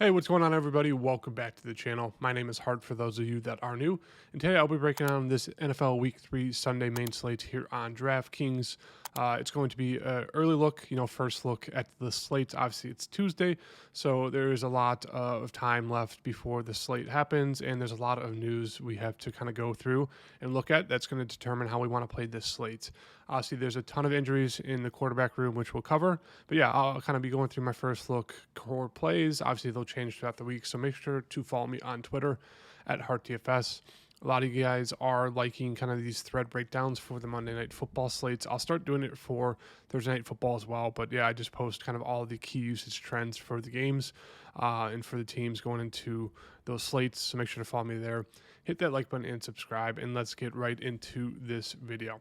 Hey, what's going on, everybody? Welcome back to the channel. My name is Hart for those of you that are new. And today I'll be breaking down this NFL Week 3 Sunday main slate here on DraftKings. It's going to be an early look, first look at the slates. Obviously, it's Tuesday, so there is a lot of time left before the slate happens, and there's a lot of news we have to kind of go through and look at. That's going to determine how we want to play this slate. Obviously, there's a ton of injuries in the quarterback room, which we'll cover. But yeah, I'll kind of be going through my first look core plays. Obviously, they'll change throughout the week, so make sure to follow me on Twitter at HeartDFS. A lot of you guys are liking kind of these thread breakdowns for the Monday Night Football slates. I'll start doing it for Thursday Night Football as well. But yeah, I just post kind of all the key usage trends for the games and for the teams going into those slates. So make sure to follow me there. Hit that like button and subscribe, and let's get right into this video.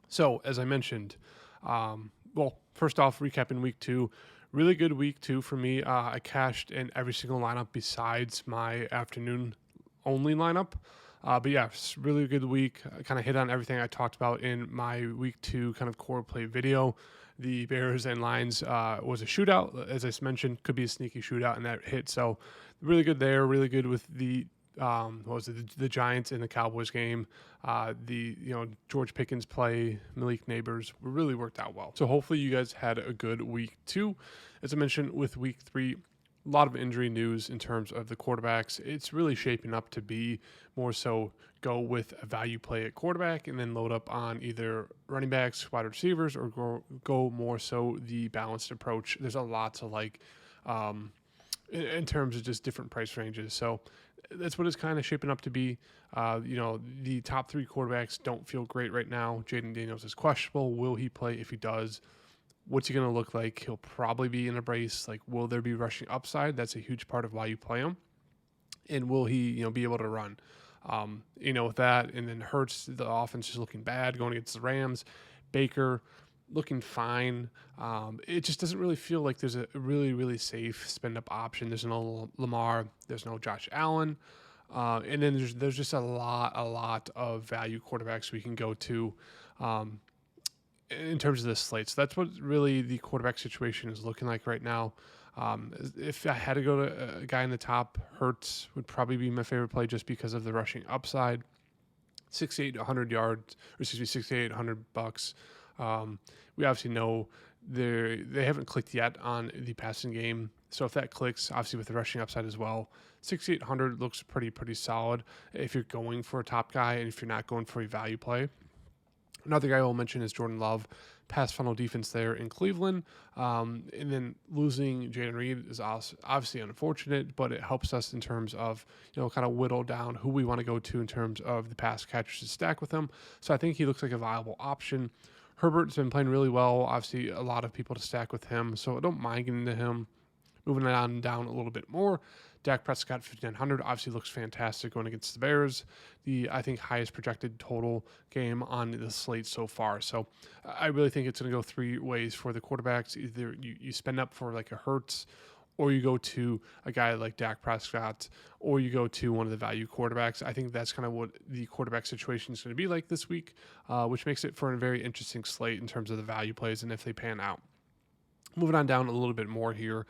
So, as I mentioned, first off, recapping week 2, really good week 2 for me. I cashed in every single lineup besides my afternoon only lineup. But yeah, it's really good week. I kind of hit on everything I talked about in my week 2 kind of core play video. The Bears and Lions was a shootout, as I mentioned, could be a sneaky shootout, and that hit. So really good there. Really good with the the Giants and the Cowboys game. George Pickens play, Malik Neighbors really worked out well. So hopefully you guys had a good week 2. As I mentioned, with week 3, a lot of injury news in terms of the quarterbacks. It's really shaping up to be more so go with a value play at quarterback and then load up on either running backs, wide receivers, or go more so the balanced approach. There's a lot to like in terms of just different price ranges. So that's what it's kind of shaping up to be. The top 3 quarterbacks don't feel great right now. Jaden Daniels is questionable. Will he play? If he does, what's he going to look like? He'll probably be in a brace. Like, will there be rushing upside? That's a huge part of why you play him. And will he, be able to run? With that, and then Hurts, the offense is looking bad going against the Rams. Baker looking fine. It just doesn't really feel like there's a really, really safe spend up option. There's no Lamar. There's no Josh Allen. And then there's just a lot of value quarterbacks we can go to. In terms of this slate. So that's what really the quarterback situation is looking like right now. If I had to go to a guy in the top, Hurts would probably be my favorite play just because of the rushing upside. 6,800 yards, or 6,800 bucks. We obviously know they haven't clicked yet on the passing game. So if that clicks, obviously with the rushing upside as well, 6,800 looks pretty solid if you're going for a top guy and if you're not going for a value play. Another guy I will mention is Jordan Love. Pass funnel defense there in Cleveland. And then losing Jayden Reed is obviously unfortunate, but it helps us in terms of, kind of whittle down who we want to go to in terms of the pass catchers to stack with him. So I think he looks like a viable option. Herbert's been playing really well. Obviously, a lot of people to stack with him, so I don't mind getting to him. Moving it on down a little bit more, Dak Prescott 5,900 obviously looks fantastic going against the Bears. The, I think, highest projected total game on the slate so far. So I really think it's going to go 3 ways for the quarterbacks. Either you spend up for like a Hurts, or you go to a guy like Dak Prescott, or you go to one of the value quarterbacks. I think that's kind of what the quarterback situation is going to be like this week, which makes it for a very interesting slate in terms of the value plays and if they pan out. Moving on down a little bit more here,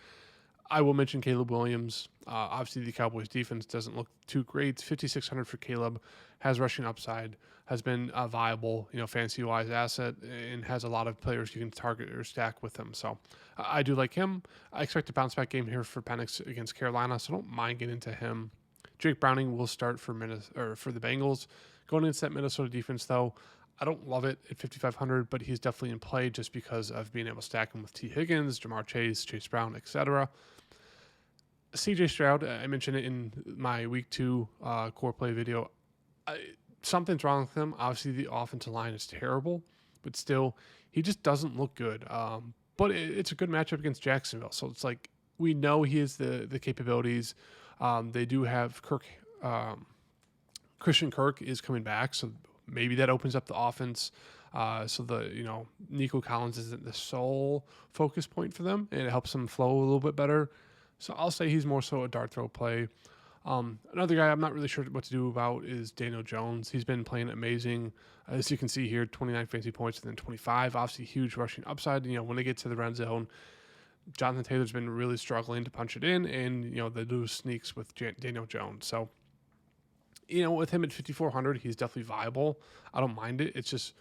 I will mention Caleb Williams. Obviously, the Cowboys defense doesn't look too great. 5,600 for Caleb, has rushing upside, has been a viable, fantasy-wise asset, and has a lot of players you can target or stack with him. So I do like him. I expect a bounce-back game here for Penix against Carolina, so I don't mind getting into him. Jake Browning will start for the Bengals. Going against that Minnesota defense, though, I don't love it at 5,500, but he's definitely in play just because of being able to stack him with T. Higgins, Jamar Chase, Chase Brown, etc. CJ Stroud, I mentioned it in my week 2 core play video. Something's wrong with him. Obviously, the offensive line is terrible, but still, he just doesn't look good. But it's a good matchup against Jacksonville. So it's like we know he has the capabilities. They do have Kirk. Christian Kirk is coming back, so maybe that opens up the offense. So Nico Collins isn't the sole focus point for them, and it helps them flow a little bit better. So I'll say he's more so a dart throw play. Another guy I'm not really sure what to do about is Daniel Jones. He's been playing amazing. As you can see here, 29 fantasy points and then 25. Obviously, huge rushing upside. When they get to the red zone, Jonathan Taylor's been really struggling to punch it in, and the news sneaks with Daniel Jones. So with him at 5,400, he's definitely viable. I don't mind it. It's just,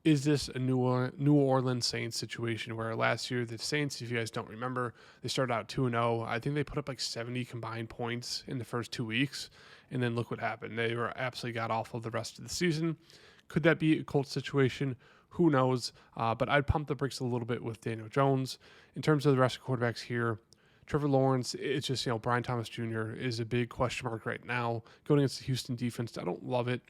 is this a New Orleans Saints situation where last year the Saints, if you guys don't remember, they started out 2-0. I think they put up like 70 combined points in the first 2 weeks, and then look what happened. They were absolutely god awful the rest of the season. Could that be a Colts situation? Who knows? But I'd pump the brakes a little bit with Daniel Jones. In terms of the rest of the quarterbacks here, Trevor Lawrence, it's just, Brian Thomas Jr. is a big question mark right now. Going against the Houston defense, I don't love it.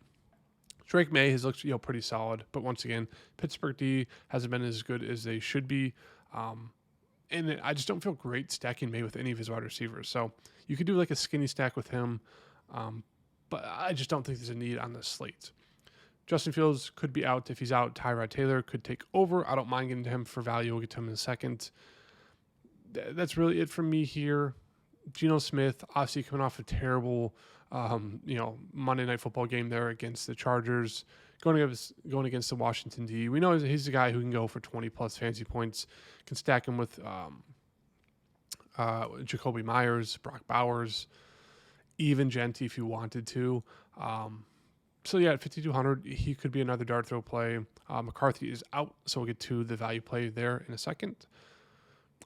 Drake May has looked, pretty solid, but once again, Pittsburgh D hasn't been as good as they should be. And I just don't feel great stacking May with any of his wide receivers. So you could do like a skinny stack with him, but I just don't think there's a need on this slate. Justin Fields could be out. If he's out, Tyrod Taylor could take over. I don't mind getting to him for value. We'll get to him in a second. That's really it from me here. Geno Smith, obviously coming off a terrible, Monday Night Football game there against the Chargers, going against the Washington D. We know he's a guy who can go for 20-plus fantasy points, can stack him with Jacoby Myers, Brock Bowers, even Genti if you wanted to. So at 5,200, he could be another dart throw play. McCarthy is out, so we'll get to the value play there in a second.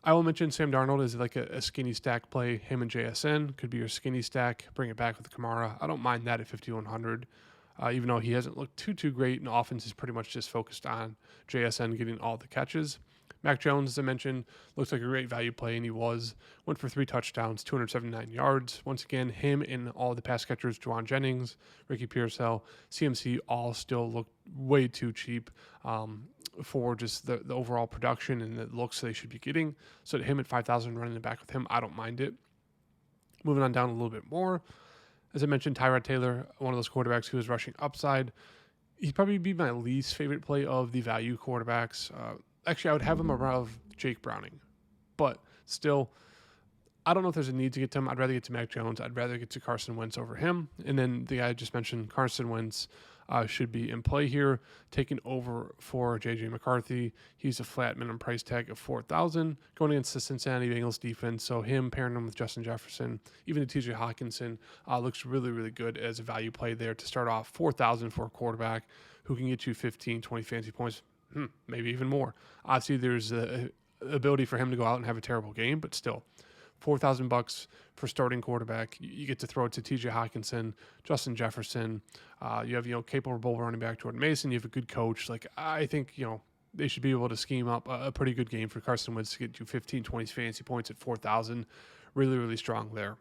I will mention Sam Darnold is like a skinny stack play. Him and JSN could be your skinny stack. Bring it back with Kamara. I don't mind that at 5,100, even though he hasn't looked too great, and offense is pretty much just focused on JSN getting all the catches. Mac Jones, as I mentioned, looks like a great value play, and he went for 3 touchdowns, 279 yards. Once again, him and all the pass catchers, Juwan Jennings, Ricky Pearsall, CMC, all still look way too cheap for just the overall production and the looks they should be getting. So him at 5,000, running it back with him, I don't mind it. Moving on down a little bit more, as I mentioned, Tyrod Taylor, one of those quarterbacks who is rushing upside. He'd probably be my least favorite play of the value quarterbacks. Actually, I would have him above Jake Browning. But still, I don't know if there's a need to get to him. I'd rather get to Mac Jones. I'd rather get to Carson Wentz over him. And then the guy I just mentioned, Carson Wentz, should be in play here, taking over for J.J. McCarthy. He's a flat minimum price tag of 4,000 going against the Cincinnati Bengals defense. So him pairing him with Justin Jefferson, even the T.J. Hawkinson, looks really, really good as a value play there to start off. 4,000 for a quarterback who can get you 15, 20 fantasy points, maybe even more. Obviously, there's a ability for him to go out and have a terrible game, but still, $4,000 for starting quarterback. You get to throw it to T.J. Hawkinson, Justin Jefferson. You have capable running back Jordan Mason. You have a good coach. Like, I think they should be able to scheme up a pretty good game for Carson Wentz to get you 15, 20 fantasy points at 4,000. Really, really strong there.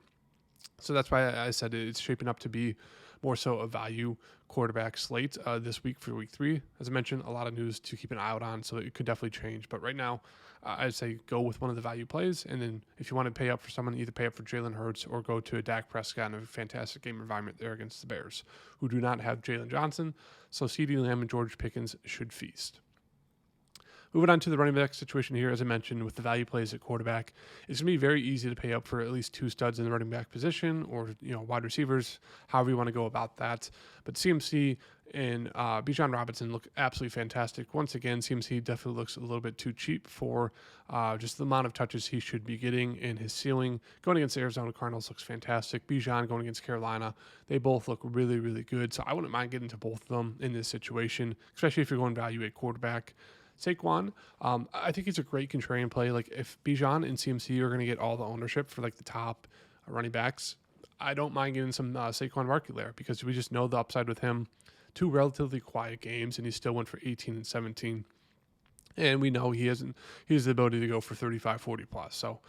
So that's why I said it's shaping up to be more so a value quarterback slate this week for week 3. As I mentioned, a lot of news to keep an eye out on, so it could definitely change. But right now, I'd say go with one of the value plays. And then if you want to pay up for someone, either pay up for Jalen Hurts or go to a Dak Prescott in a fantastic game environment there against the Bears, who do not have Jalen Johnson. So CeeDee Lamb and George Pickens should feast. Moving on to the running back situation here, as I mentioned, with the value plays at quarterback, it's going to be very easy to pay up for at least 2 studs in the running back position or, wide receivers, however you want to go about that. But CMC and Bijan Robinson look absolutely fantastic. Once again, CMC definitely looks a little bit too cheap for just the amount of touches he should be getting, and his ceiling going against the Arizona Cardinals looks fantastic. Bijan going against Carolina, they both look really, really good. So I wouldn't mind getting to both of them in this situation, especially if you're going value at quarterback. Saquon, I think he's a great contrarian play. Like, if Bijan and CMC are going to get all the ownership for like the top running backs, I don't mind getting some Saquon Barkley there, because we just know the upside with him. 2 relatively quiet games, and he still went for 18 and 17. And we know he has the ability to go for 35, 40 plus. So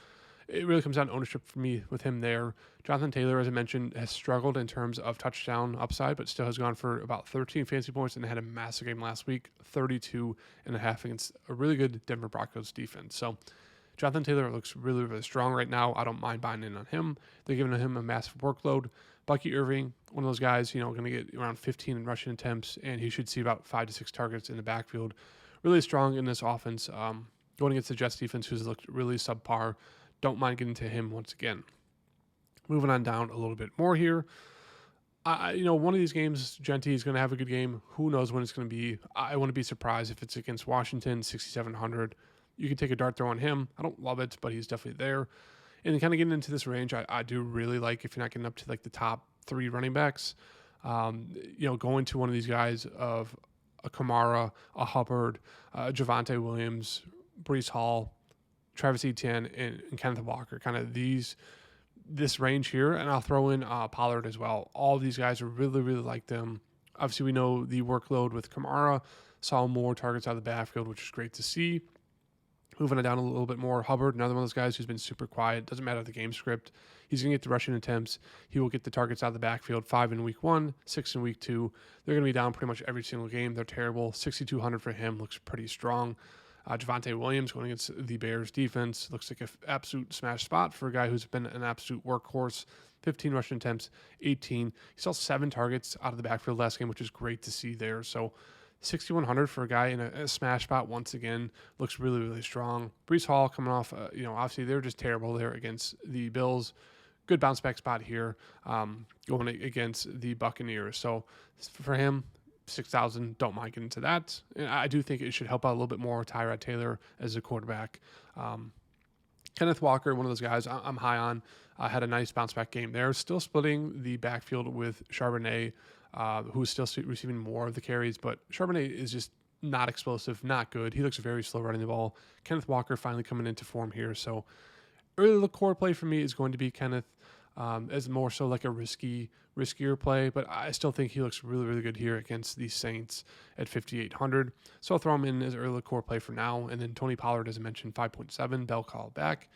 it really comes down to ownership for me with him there. Jonathan Taylor, as I mentioned, has struggled in terms of touchdown upside, but still has gone for about 13 fantasy points and had a massive game last week, 32.5 against a really good Denver Broncos defense. So Jonathan Taylor looks really, really strong right now. I don't mind buying in on him. They're giving him a massive workload. Bucky Irving, one of those guys, going to get around 15 in rushing attempts, and he should see about 5 to 6 targets in the backfield. Really strong in this offense. Going against the Jets defense, who's looked really subpar. Don't mind getting to him once again. Moving on down a little bit more here. One of these games, Genti is going to have a good game. Who knows when it's going to be? I wouldn't be surprised if it's against Washington, 6,700. you can take a dart throw on him. I don't love it, but he's definitely there. And kind of getting into this range, I do really like if you're not getting up to like the top 3 running backs, going to one of these guys of a Kamara, a Hubbard, Javonte Williams, Breece Hall, Travis Etienne, and Kenneth Walker. Kind of this range here, and I'll throw in Pollard as well. All of these guys are really, really like them. Obviously, we know the workload with Kamara, saw more targets out of the backfield, which is great to see. Moving it down a little bit more, Hubbard, another one of those guys who's been super quiet. Doesn't matter the game script. He's going to get the rushing attempts. He will get the targets out of the backfield. 5 in week 1, 6 in week 2. They're going to be down pretty much every single game. They're terrible. 6,200 for him looks pretty strong. Javonte Williams going against the Bears defense looks like an absolute smash spot for a guy who's been an absolute workhorse. 15 rushing attempts, 18. He saw 7 targets out of the backfield last game, which is great to see there. So 6,100 for a guy in a smash spot once again looks really, really strong. Breece Hall coming off, obviously they're just terrible there against the Bills. Good bounce back spot here going against the Buccaneers. So for him, 6,000, don't mind getting into that. And I do think it should help out a little bit more Tyrod Taylor as a quarterback. Kenneth Walker, one of those guys I'm high on, had a nice bounce back game there. Still splitting the backfield with Charbonnet, who's still receiving more of the carries, but Charbonnet is just not explosive, not good. He looks very slow running the ball. Kenneth Walker finally coming into form here. So early look core play for me is going to be Kenneth as more so like a riskier play, but I still think he looks really, really good here against the Saints at 5,800. So I'll throw him in as early core play for now. And then Tony Pollard, as I mentioned, 5.7, bell call back.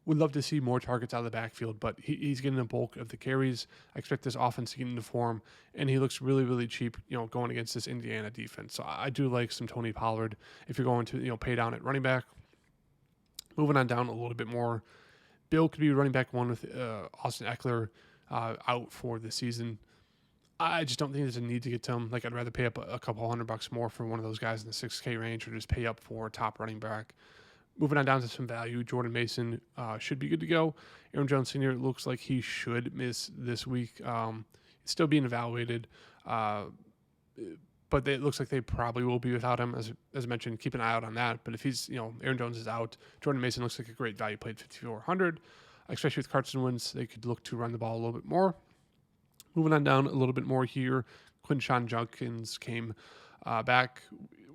Would love to see more targets out of the backfield, but he's getting a bulk of the carries. I expect this offense to get into form, and he looks really, really cheap, going against this Indiana defense. So I do like some Tony Pollard if you're going to, pay down at running back. Moving on down a little bit more, Bill could be running back 1 with Austin Eckler out for the season. I just don't think there's a need to get to him. Like, I'd rather pay up a couple $100 more for one of those guys in the 6K range, or just pay up for a top running back. Moving on down to some value, Jordan Mason should be good to go. Aaron Jones Sr. looks like he should miss this week. It's still being evaluated, but it looks like they probably will be without him. As mentioned, keep an eye out on that. But if he's, Aaron Jones is out, Jordan Mason looks like a great value play at 5,400. Especially with Carson Wentz, they could look to run the ball a little bit more. Moving on down a little bit more here, Quinshon Judkins came back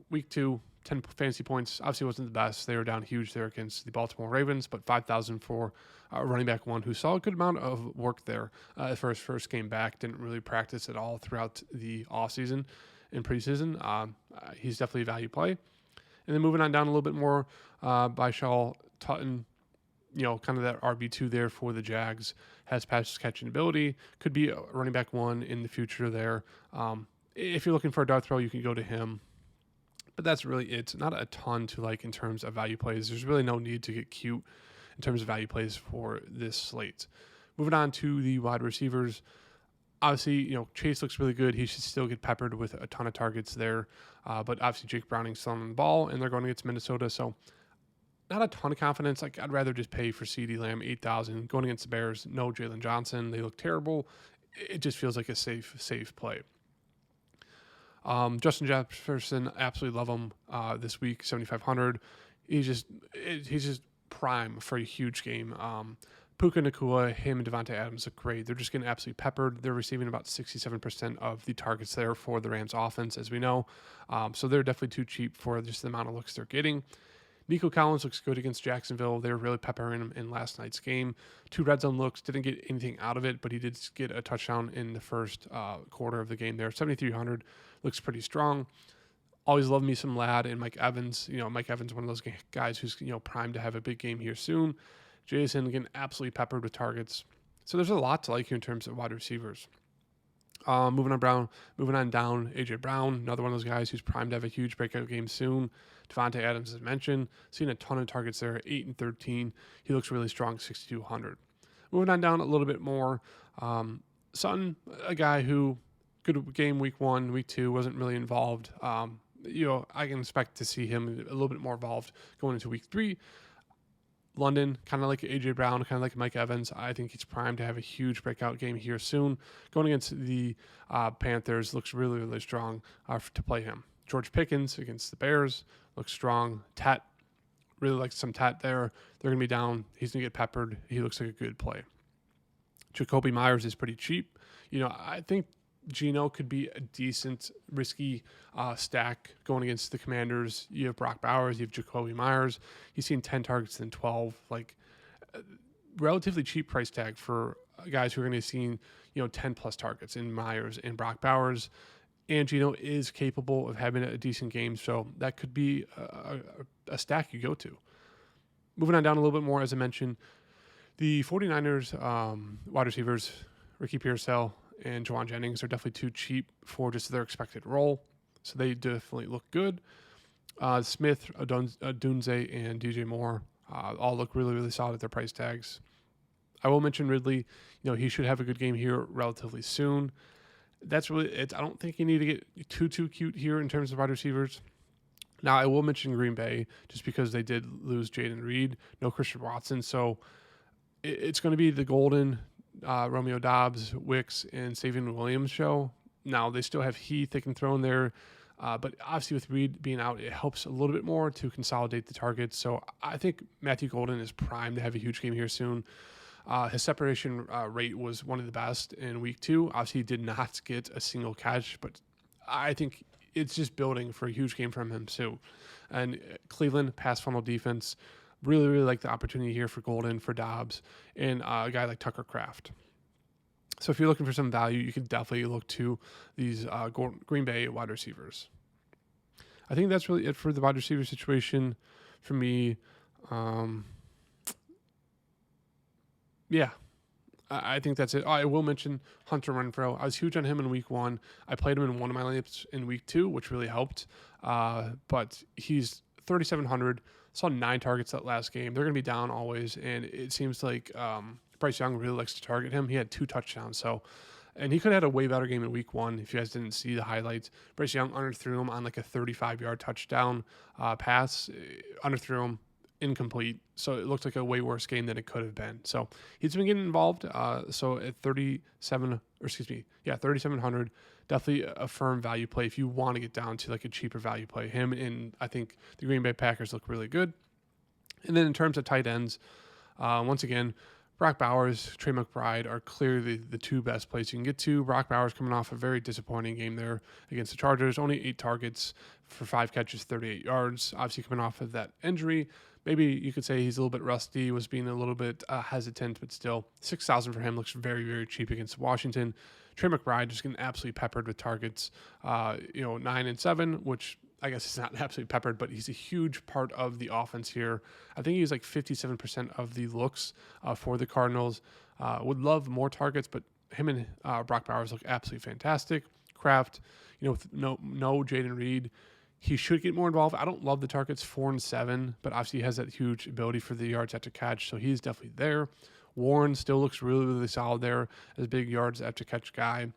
week 2. 10 fantasy points. Obviously wasn't the best. They were down huge there against the Baltimore Ravens, but 5,000 for running back 1 who saw a good amount of work there for his first game back. Didn't really practice at all throughout the offseason and preseason. He's definitely a value play. And then moving on down a little bit more by Shaw Tutton, kind of that RB2 there for the Jags. Has pass catching ability. Could be a running back 1 in the future there. If you're looking for a dart throw, you can go to him. But that's really it. Not a ton to like in terms of value plays. There's really no need to get cute in terms of value plays for this slate. Moving on to the wide receivers. Obviously, Chase looks really good. He should still get peppered with a ton of targets there. But obviously, Jake Browning's still on the ball, and they're going against Minnesota. So not a ton of confidence. Like, I'd rather just pay for CeeDee Lamb, 8,000. Going against the Bears, no Jalen Johnson. They look terrible. It just feels like a safe play. Justin Jefferson, absolutely love him this week, 7,500. He's just prime for a huge game. Puka Nacua, him and Devontae Adams look great. They're just getting absolutely peppered. They're receiving about 67% of the targets there for the Rams offense, as we know. So they're definitely too cheap for just the amount of looks they're getting. Nico Collins looks good against Jacksonville. They were really peppering him in last night's game. 2 red zone looks, didn't get anything out of it, but he did get a touchdown in the first quarter of the game there. 7,300 looks pretty strong. Always love me some Ladd and Mike Evans. Mike Evans, one of those guys who's primed to have a big game here soon. Jason getting absolutely peppered with targets. So there's a lot to like here in terms of wide receivers. Moving on down, AJ Brown, another one of those guys who's primed to have a huge breakout game soon. Devontae Adams, as mentioned, seeing a ton of targets there, 8 and 13. He looks really strong, 6,200. Moving on down a little bit more, Sutton, a guy who good game week 1, week 2, wasn't really involved. I can expect to see him a little bit more involved going into week 3. London, kind of like AJ Brown, kind of like Mike Evans. I think he's primed to have a huge breakout game here soon. Going against the Panthers looks really, really strong to play him. George Pickens against the Bears looks strong. Tet, Really like some tat there. They're going to be down. He's going to get peppered. He looks like a good play. Jacoby Myers is pretty cheap. I think Geno could be a decent, risky stack going against the Commanders. You have Brock Bowers. You have Jacoby Myers. He's seen 10 targets in 12. Like, relatively cheap price tag for guys who are going to see 10 plus targets in Myers and Brock Bowers. And Geno is capable of having a decent game, so that could be a stack you go to. Moving on down a little bit more, as I mentioned, the 49ers wide receivers, Ricky Pearsall and Juwan Jennings, are definitely too cheap for just their expected role, so they definitely look good. Smith, Odunze, and DJ Moore all look really, really solid at their price tags. I will mention Ridley. He should have a good game here relatively soon. That's really it. I don't think you need to get too cute here in terms of wide receivers. Now, I will mention Green Bay just because they did lose Jaden Reed, no Christian Watson. So it's going to be the golden Romeo Doubs, Wicks, and Savion Williams show. Now, they still have Heath they can throw in there. But obviously with Reed being out, it helps a little bit more to consolidate the targets. So I think Matthew Golden is primed to have a huge game here soon. His separation rate was one of the best in week 2. Obviously, he did not get a single catch, but I think it's just building for a huge game from him too. And Cleveland, pass funnel defense, really, really like the opportunity here for Golden, for Dobbs, and a guy like Tucker Kraft. So if you're looking for some value, you can definitely look to these Green Bay wide receivers. I think that's really it for the wide receiver situation for me. Yeah, I think that's it. I will mention Hunter Renfrow. I was huge on him in week 1. I played him in one of my lineups in week 2, which really helped. But he's 3,700. Saw 9 targets that last game. They're going to be down always, and it seems like Bryce Young really likes to target him. He had 2 touchdowns, and he could have had a way better game in week 1 if you guys didn't see the highlights. Bryce Young underthrew him on like a 35-yard touchdown pass. Underthrew him. Incomplete, so it looked like a way worse game than it could have been. So he's been getting involved. So at 3,700, definitely a firm value play if you want to get down to like a cheaper value play. Him and I think the Green Bay Packers look really good. And then in terms of tight ends, once again, Brock Bowers, Trey McBride are clearly the 2 best plays you can get to. Brock Bowers coming off a very disappointing game there against the Chargers, only 8 targets for 5 catches, 38 yards. Obviously coming off of that injury. Maybe you could say he's a little bit rusty, was being a little bit hesitant, but still 6,000 for him looks very, very cheap against Washington. Trey McBride just getting absolutely peppered with targets, 9 and 7, which I guess is not absolutely peppered, but he's a huge part of the offense here. I think he's like 57% of the looks for the Cardinals. Would love more targets, but him and Brock Bowers look absolutely fantastic. Kraft, with no Jaden Reed, he should get more involved. I don't love the targets 4 and 7, but obviously he has that huge ability for the yards after catch, so he's definitely there. Warren still looks really, really solid there as a big yards after catch guy.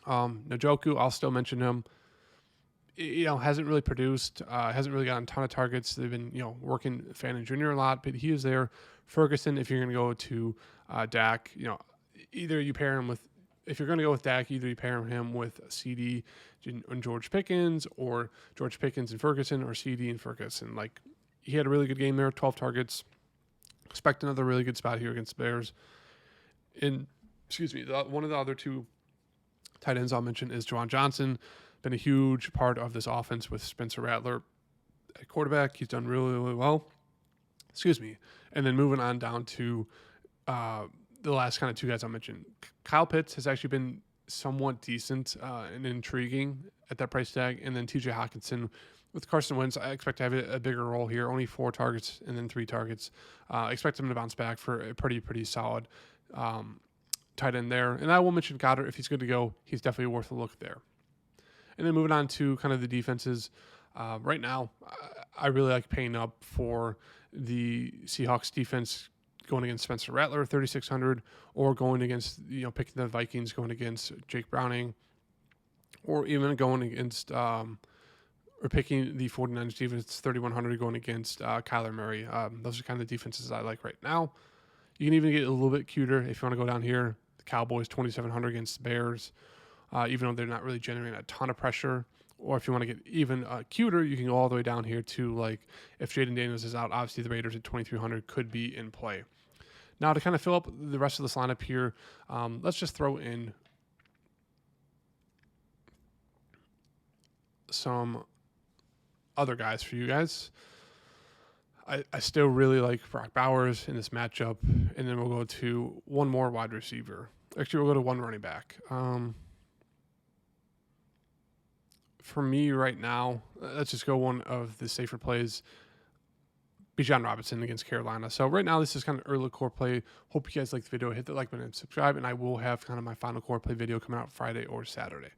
Njoku, I'll still mention him. Hasn't really produced, hasn't really gotten a ton of targets. They've been, working Fannin Jr. a lot, but he is there. Ferguson, if you're going to go to Dak, either you pair him with, if you're going to go with Dak, either you pair him with CD and George Pickens, or George Pickens and Ferguson, or CD and Ferguson. Like, he had a really good game there, 12 targets. Expect another really good spot here against the Bears. And, one of the other 2 tight ends I'll mention is Juwan Johnson. Been a huge part of this offense with Spencer Rattler at quarterback. He's done really, really well. And then moving on down to the last kind of 2 guys I'll mention. Kyle Pitts has actually been somewhat decent and intriguing at that price tag. And then TJ Hawkinson with Carson Wentz, I expect to have a bigger role here. Only 4 targets and then 3 targets. Expect him to bounce back for a pretty solid tight end there. And I will mention Goddard. If he's good to go, he's definitely worth a look there. And then moving on to kind of the defenses. Right now, I really like paying up for the Seahawks defense going against Spencer Rattler, 3,600, or going against, picking the Vikings, going against Jake Browning, or even going against, or picking the 49ers defense, 3,100, going against Kyler Murray. Those are kind of the defenses I like right now. You can even get a little bit cuter if you want to go down here. The Cowboys, 2,700 against the Bears. Even though they're not really generating a ton of pressure, Or if you want to get even cuter, you can go all the way down here to like if Jaden Daniels is out, obviously the Raiders at 2,300 could be in play. Now to kind of fill up the rest of this lineup here, let's just throw in some other guys for you guys. I still really like Brock Bowers in this matchup, and then we'll go to one more wide receiver. Actually, we'll go to one running back. For me right now, let's just go one of the safer plays. Bijan Robinson against Carolina. So right now, this is kind of early core play. Hope you guys like the video. Hit the like button and subscribe, and I will have kind of my final core play video coming out Friday or Saturday.